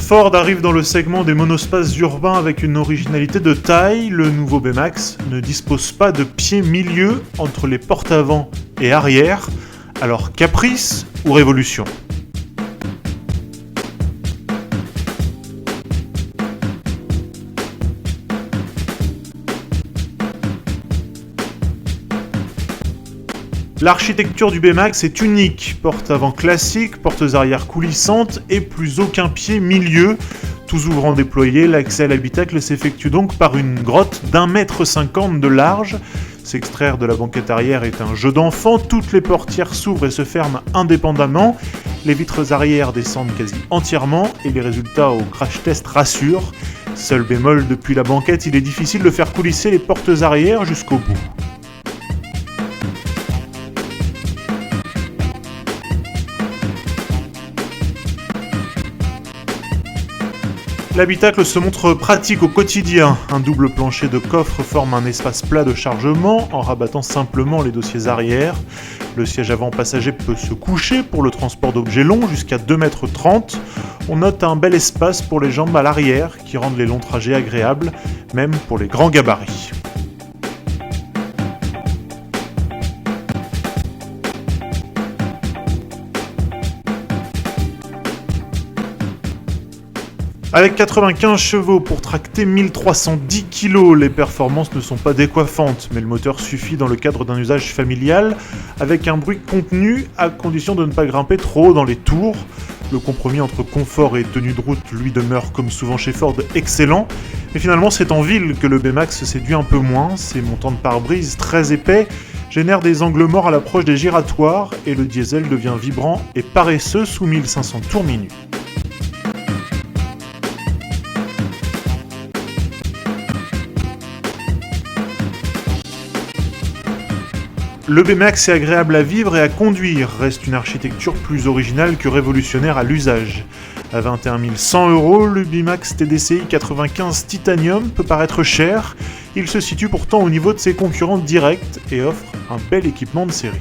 Ford arrive dans le segment des monospaces urbains avec une originalité de taille. Le nouveau B-Max ne dispose pas de pied milieu entre les portes avant et arrière. Alors caprice ou révolution ? L'architecture du B-Max est unique, portes avant classiques, portes arrière coulissantes et plus aucun pied milieu. Tous ouvrant déployés, l'accès à l'habitacle s'effectue donc par une grotte d'1,50 m de large. S'extraire de la banquette arrière est un jeu d'enfant, toutes les portières s'ouvrent et se ferment indépendamment. Les vitres arrière descendent quasi entièrement et les résultats au crash test rassurent. Seul bémol, depuis la banquette, il est difficile de faire coulisser les portes arrière jusqu'au bout. L'habitacle se montre pratique au quotidien. Un double plancher de coffre forme un espace plat de chargement en rabattant simplement les dossiers arrière. Le siège avant passager peut se coucher pour le transport d'objets longs jusqu'à 2,30 m. On note un bel espace pour les jambes à l'arrière qui rendent les longs trajets agréables, même pour les grands gabarits. Avec 95 chevaux pour tracter 1310 kg, les performances ne sont pas décoiffantes, mais le moteur suffit dans le cadre d'un usage familial, avec un bruit contenu à condition de ne pas grimper trop haut dans les tours. Le compromis entre confort et tenue de route lui demeure, comme souvent chez Ford, excellent, mais finalement c'est en ville que le B-Max séduit un peu moins. Ses montants de pare-brise très épais génèrent des angles morts à l'approche des giratoires, et le diesel devient vibrant et paresseux sous 1500 tours minute. Le B-Max est agréable à vivre et à conduire, reste une architecture plus originale que révolutionnaire à l'usage. À 21 100 €, le B-Max TDCi 95 Titanium peut paraître cher, il se situe pourtant au niveau de ses concurrents directs et offre un bel équipement de série.